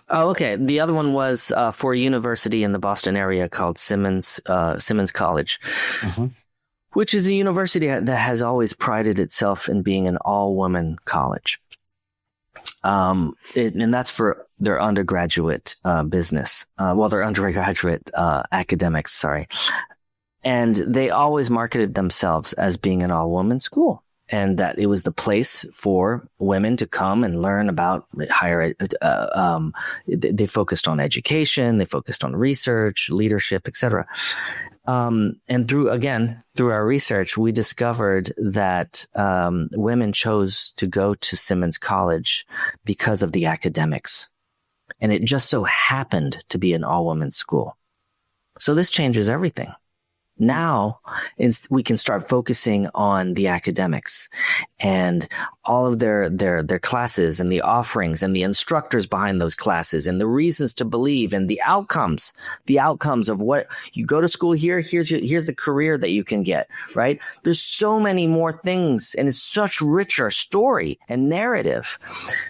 Oh, okay. The other one was for a university in the Boston area called Simmons College, which is a university that has always prided itself in being an all-woman college. And that's for their undergraduate business. Their undergraduate academics, sorry. And they always marketed themselves as being an all-woman school, and that it was the place for women to come and learn about higher they focused on education, they focused on research, leadership, etc. And through our research, we discovered that women chose to go to Simmons College because of the academics. And it just so happened to be an all-women school. So this changes everything. Now we can start focusing on the academics and all of their classes and the offerings and the instructors behind those classes and the reasons to believe and the outcomes of what you go to school here. Here's the career that you can get, right? There's so many more things, and it's such richer story and narrative.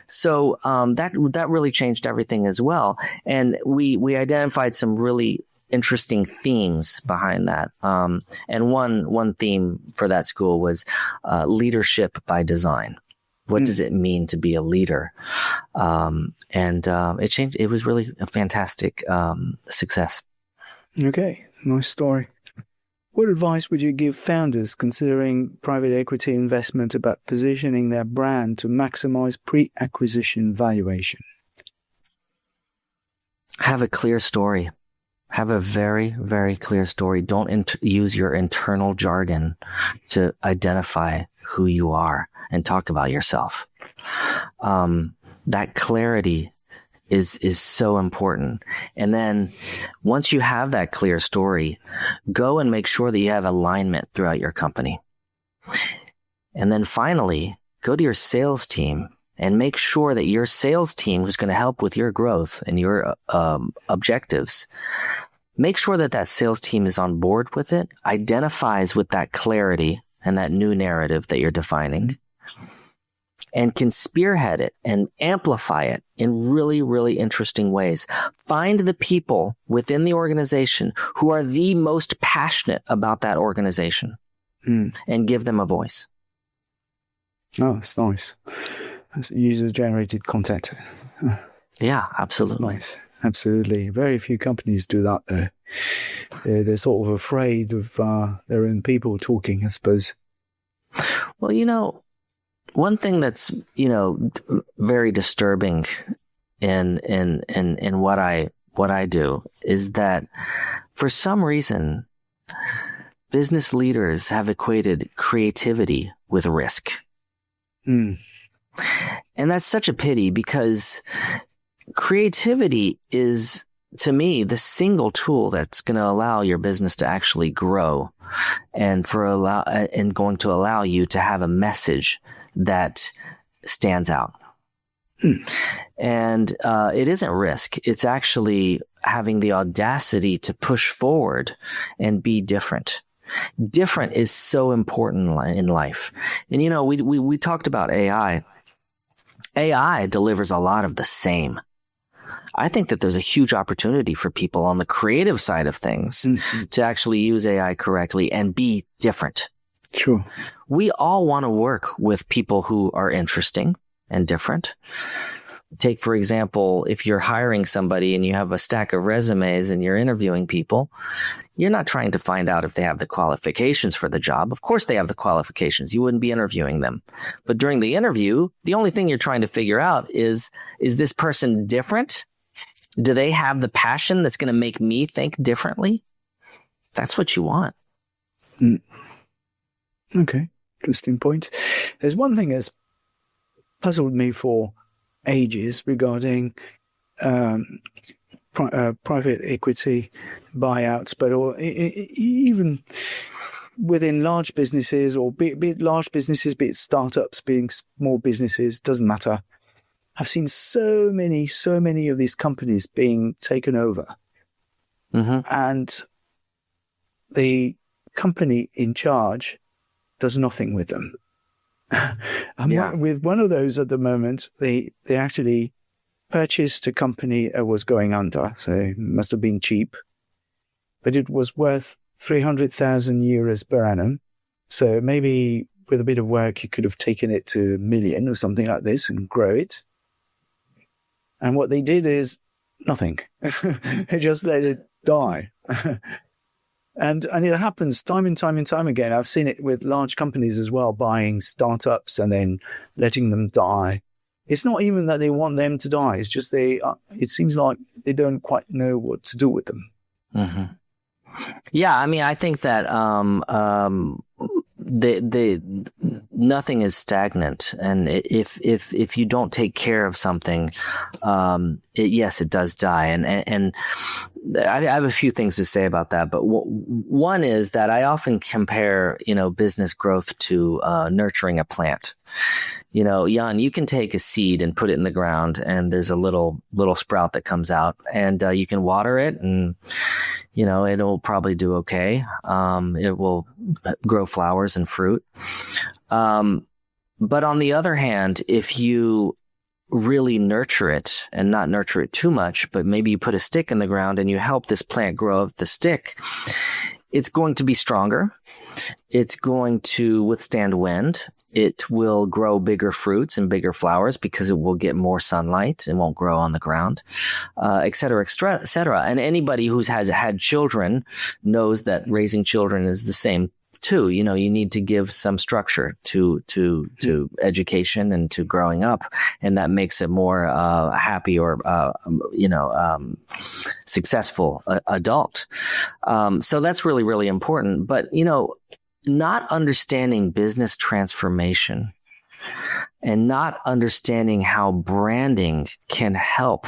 So that really changed everything as well. And we identified some really interesting themes behind that. And one theme for that school was leadership by design. What does it mean to be a leader? It changed. It was really a fantastic success. Okay, nice story. What advice would you give founders considering private equity investment about positioning their brand to maximize pre-acquisition valuation? Have a clear story. Have a very, very clear story. Don't use your internal jargon to identify who you are and talk about yourself. That clarity is so important. And then once you have that clear story, go and make sure that you have alignment throughout your company. And then finally, go to your sales team and make sure that your sales team, who's going to help with your growth and your objectives, make sure that sales team is on board with it, identifies with that clarity and that new narrative that you're defining, and can spearhead it and amplify it in really, really interesting ways. Find the people within the organization who are the most passionate about that organization and give them a voice. Oh, that's nice. That's user-generated content. Yeah, absolutely. That's nice. Absolutely. Very few companies do that, though. They're sort of afraid of their own people talking, I suppose. Well, one thing that's, very disturbing in what I do is that for some reason, business leaders have equated creativity with risk. And that's such a pity, because creativity is, to me, the single tool that's going to allow your business to actually grow and going to allow you to have a message that stands out. And it isn't risk. It's actually having the audacity to push forward and be different. Different is so important in life. And, we talked about AI. AI delivers a lot of the same. I think that there's a huge opportunity for people on the creative side of things to actually use AI correctly and be different. Sure. We all want to work with people who are interesting and different. Take, for example, if you're hiring somebody and you have a stack of resumes and you're interviewing people, you're not trying to find out if they have the qualifications for the job. Of course they have the qualifications. You wouldn't be interviewing them. But during the interview, the only thing you're trying to figure out is this person different? Do they have the passion that's going to make me think differently? That's what you want. Okay, interesting point. There's one thing that's puzzled me for ages regarding private equity buyouts, but even within large businesses, or be it large businesses, be it startups, being small businesses, doesn't matter. I've seen so many of these companies being taken over, and the company in charge does nothing with them. With one of those at the moment, they actually purchased a company that was going under, so it must have been cheap, but it was worth 300,000 euros per annum. So maybe with a bit of work, you could have taken it to 1 million or something like this and grow it. And what they did is nothing. They just let it die. And it happens time and time again. I've seen it with large companies as well, buying startups and then letting them die. It's not even that they want them to die. It's just it seems like they don't quite know what to do with them. Mm-hmm. Yeah, I mean, I think that nothing is stagnant, and if you don't take care of something, yes, it does die. And I have a few things to say about that, but one is that I often compare, business growth to nurturing a plant. Jan, you can take a seed and put it in the ground, and there's a little sprout that comes out, and you can water it, and it'll probably do okay. It will grow flowers and fruit. But on the other hand, if you really nurture it and not nurture it too much, but maybe you put a stick in the ground and you help this plant grow up the stick, it's going to be stronger. It's going to withstand wind. It will grow bigger fruits and bigger flowers because it will get more sunlight and won't grow on the ground, et cetera, et cetera. And anybody who's had children knows that raising children is the same too. You need to give some structure to education and to growing up, and that makes it more happy or successful adult. So that's really, really important. But not understanding business transformation and not understanding how branding can help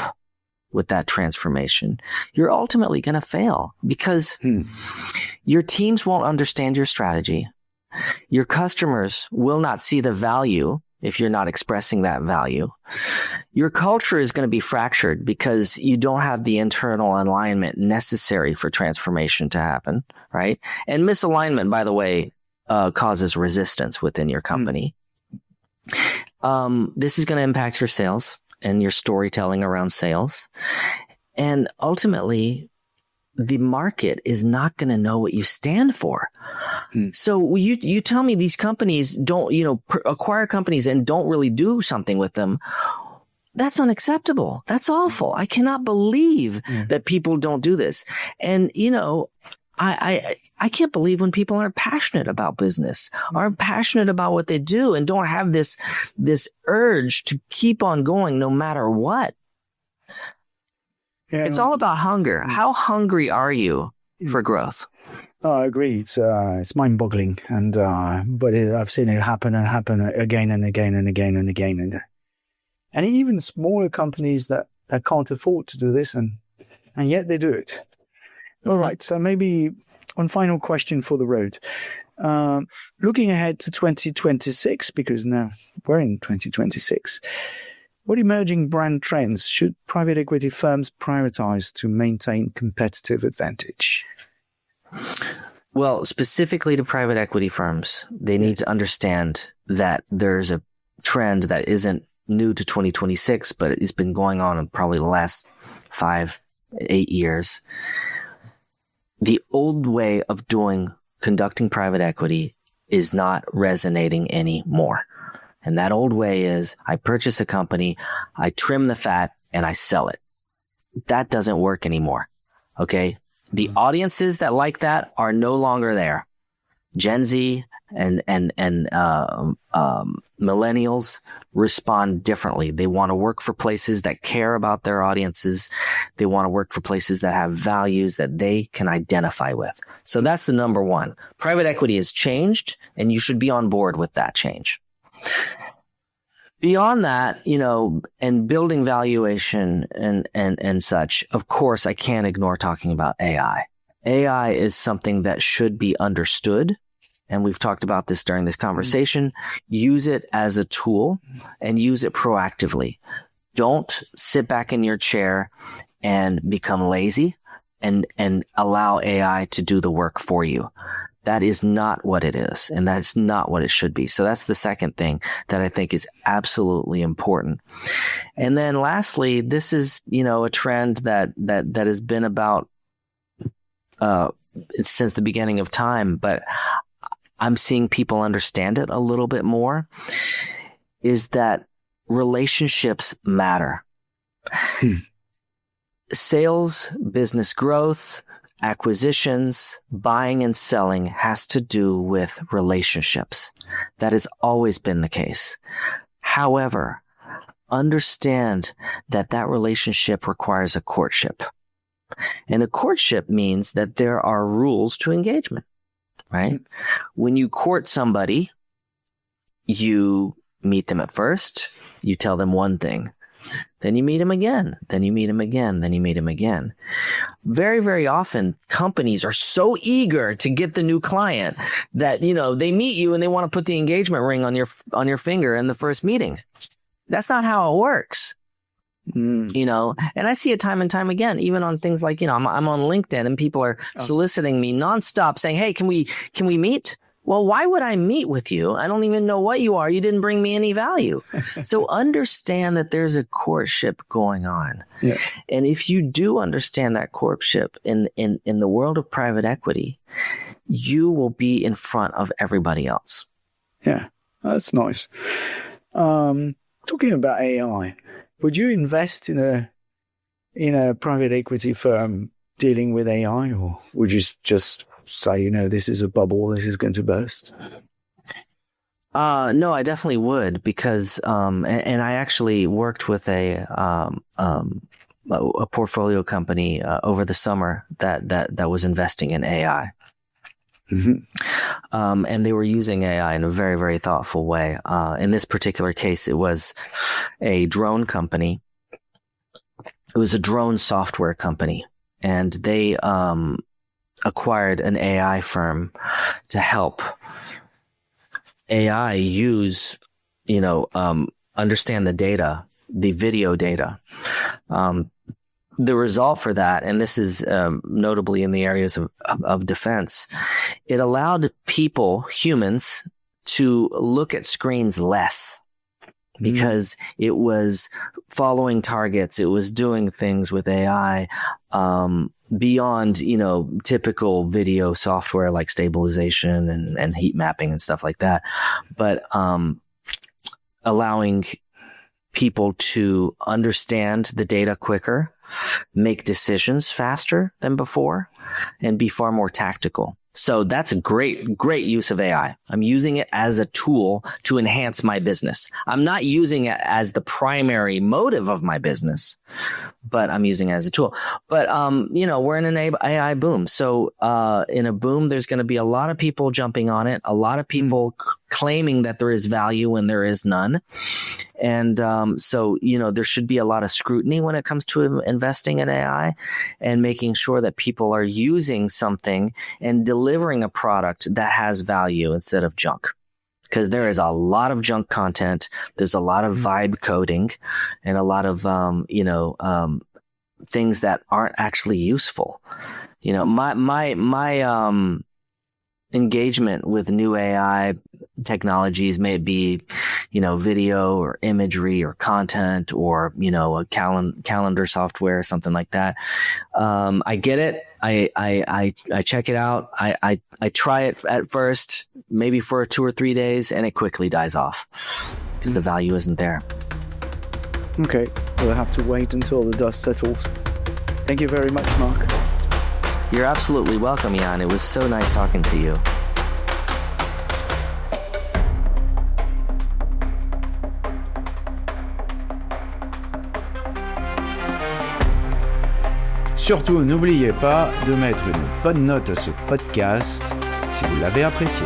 with that transformation, you're ultimately going to fail because your teams won't understand your strategy. Your customers will not see the value if you're not expressing that value. Your culture is going to be fractured because you don't have the internal alignment necessary for transformation to happen, right? And misalignment, by the way, causes resistance within your company. This is going to impact your sales and your storytelling around sales. And ultimately, the market is not going to know what you stand for. So you tell me these companies don't, acquire companies and don't really do something with them. That's unacceptable. That's awful. I cannot believe that people don't do this. And, I can't believe when people aren't passionate about business, aren't passionate about what they do, and don't have this urge to keep on going no matter what. Yeah, it's all about hunger. How hungry are you for growth? I agree. It's mind-boggling, and but I've seen it happen and happen again and again and again and again, and even smaller companies that can't afford to do this, and yet they do it. All right. So maybe one final question for the road. Looking ahead to 2026, because now we're in 2026, what emerging brand trends should private equity firms prioritize to maintain competitive advantage? Well, specifically to private equity firms, they need to understand that there's a trend that isn't new to 2026, but it's been going on in probably the last 5-8 years. The old way of conducting private equity is not resonating anymore. And that old way is I purchase a company, I trim the fat, and I sell it. That doesn't work anymore. Okay. The audiences that like that are no longer there. Gen Z and millennials respond differently. They want to work for places that care about their audiences. They want to work for places that have values that they can identify with. So that's the number one. Private equity has changed, and you should be on board with that change. Beyond that, and building valuation and such, of course, I can't ignore talking about AI. AI is something that should be understood. And we've talked about this during this conversation. Use it as a tool and use it proactively. Don't sit back in your chair and become lazy and allow AI to do the work for you. That is not what it is, and that's not what it should be. So that's the second thing that I think is absolutely important. And then lastly, this is, a trend that has been about since the beginning of time, but I'm seeing people understand it a little bit more, is that relationships matter. Sales, business growth, acquisitions, buying and selling has to do with relationships. That has always been the case. However, understand that that relationship requires a courtship. And a courtship means that there are rules to engagement, right? Mm-hmm. When you court somebody, you meet them at first, you tell them one thing. Then you meet them again. Then you meet them again. Then you meet them again. Very, very often, companies are so eager to get the new client that, they meet you and they want to put the engagement ring on your finger in the first meeting. That's not how it works. And I see it time and time again, even on things like, I'm on LinkedIn and people are soliciting me nonstop saying, hey, can we meet? Well, why would I meet with you? I don't even know what you are. You didn't bring me any value. So understand that there's a courtship going on. Yeah. And if you do understand that courtship in the world of private equity, you will be in front of everybody else. Yeah, that's nice. Talking about AI, would you invest in a private equity firm dealing with AI, or would you just say, this is a bubble, this is going to burst? No, I definitely would, because and I actually worked with a portfolio company over the summer that was investing in AI. Mm-hmm. And they were using AI in a very, very thoughtful way. In this particular case, it was a drone company. It was a drone software company, and they acquired an AI firm to help AI use, understand the data, the video data. The result for that, and this is notably in the areas of defense, it allowed humans, to look at screens less, because it was following targets. It was doing things with AI beyond, typical video software like stabilization and heat mapping and stuff like that. But allowing people to understand the data quicker, make decisions faster than before, and be far more tactical. So that's a great, great use of AI. I'm using it as a tool to enhance my business. I'm not using it as the primary motive of my business, but I'm using it as a tool. But, we're in an AI boom. So in a boom, there's going to be a lot of people jumping on it, a lot of people claiming that there is value when there is none. And so, there should be a lot of scrutiny when it comes to investing in AI and making sure that people are using something and delivering a product that has value instead of junk. Because there is a lot of junk content. There's a lot of vibe coding and a lot of, things that aren't actually useful. My engagement with new AI technologies, may it be, video or imagery or content or, a calendar software or something like that. I get it. I check it out. I try it at first, maybe for 2 or 3 days, and it quickly dies off because the value isn't there. Okay. We'll have to wait until the dust settles. Thank you very much, Mark. You're absolutely welcome, Jan. It was so nice talking to you. Surtout, n'oubliez pas de mettre une bonne note à ce podcast si vous l'avez apprécié.